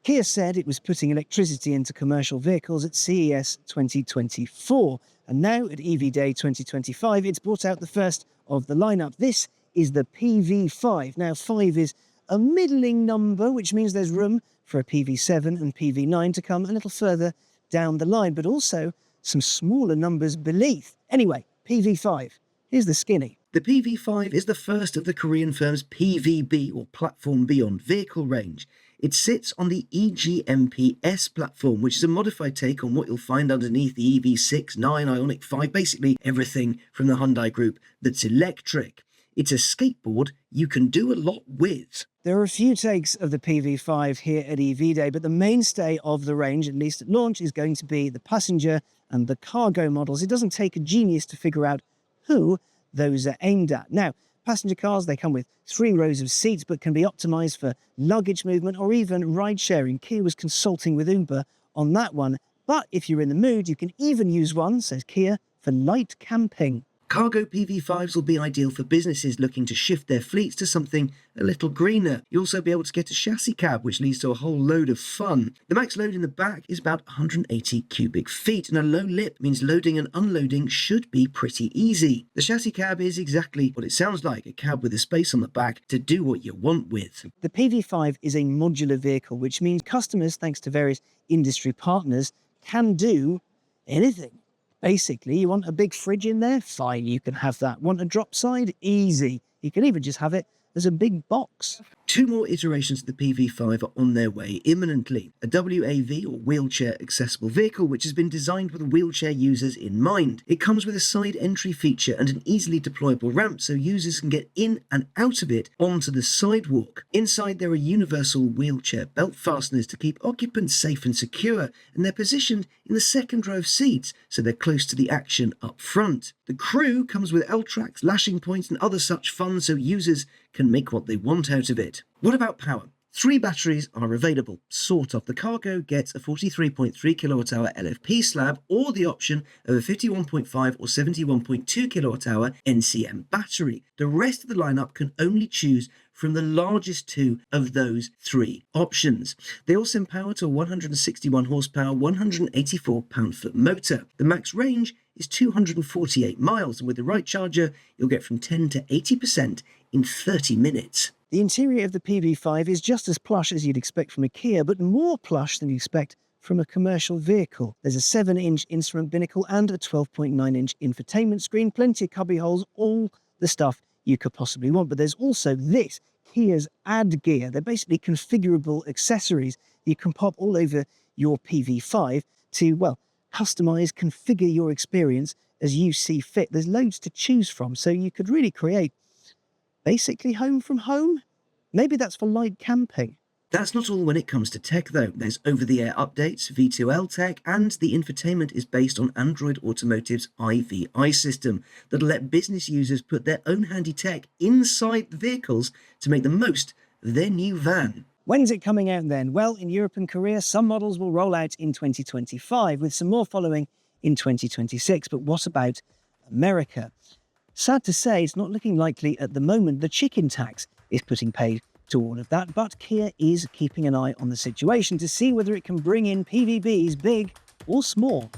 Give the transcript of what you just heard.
Kia said it was putting electricity into commercial vehicles at CES 2024, and now at EV Day 2025, it's brought out the first of the lineup. This is the PV5. Now, 5 is a middling number, which means there's room for a PV7 and PV9 to come a little further down the line, but also some smaller numbers beneath. Anyway, PV5. Here's the skinny. The PV5 is the first of the Korean firm's PVB, or Platform Beyond vehicle range. It sits on the EGMP-S platform, which is a modified take on what you'll find underneath the EV6, 9, Ioniq 5, basically everything from the Hyundai group that's electric. It's a skateboard you can do a lot with. There are a few takes of the PV5 here at EV Day, but the mainstay of the range, at least at launch, is going to be the Passenger and the Cargo models. It doesn't take a genius to figure out who those are aimed at. Now, passenger cars, they come with 3 rows of seats, but can be optimized for luggage movement or even ride sharing. Kia was consulting with Uber on that one. But if you're in the mood, you can even use one, says Kia, for light camping. Cargo PV5s will be ideal for businesses looking to shift their fleets to something a little greener. You'll also be able to get a chassis cab, which leads to a whole load of fun. The max load in the back is about 180 cubic feet, and a low lip means loading and unloading should be pretty easy. The chassis cab is exactly what it sounds like, a cab with a space on the back to do what you want with. The PV5 is a modular vehicle, which means customers, thanks to various industry partners, can do anything. Basically, you want a big fridge in there? Fine, you can have that. Want a drop side? Easy. You can even just have it as a big box. 2 more iterations of the PV5 are on their way imminently. A WAV, or wheelchair accessible vehicle, which has been designed with wheelchair users in mind. It comes with a side entry feature and an easily deployable ramp so users can get in and out of it onto the sidewalk. Inside there are universal wheelchair belt fasteners to keep occupants safe and secure, and they're positioned in the second row of seats so they're close to the action up front. The crew comes with L-tracks, lashing points and other such fun so users can make what they want out of it. What about power? 3 batteries are available. Sort of. The Cargo gets a 43.3 kWh LFP slab or the option of a 51.5 or 71.2 kWh NCM battery. The rest of the lineup can only choose from the largest 2 of those 3 options. They all send power to a 161 horsepower, 184 pound-foot motor. The max range is 248 miles, and with the right charger, you'll get from 10 to 80% in 30 minutes. The interior of the PV5 is just as plush as you'd expect from a Kia, but more plush than you expect from a commercial vehicle. There's a 7-inch instrument binnacle and a 12.9-inch infotainment screen, plenty of cubby holes, all the stuff you could possibly want. But there's also this, Kia's Add Gear. They're basically configurable accessories you can pop all over your PV5 to, well, customize, configure your experience as you see fit. There's loads to choose from, so you could really create basically home from home. Maybe that's for light camping. That's not all when it comes to tech though. There's over-the-air updates, V2L tech, and the infotainment is based on Android Automotive's IVI system that'll let business users put their own handy tech inside the vehicles to make the most of their new van. When's it coming out then? Well, in Europe and Korea, some models will roll out in 2025, with some more following in 2026. But what about America? Sad to say, it's not looking likely at the moment. The chicken tax is putting paid to all of that, but Kia is keeping an eye on the situation to see whether it can bring in PVBs, big or small.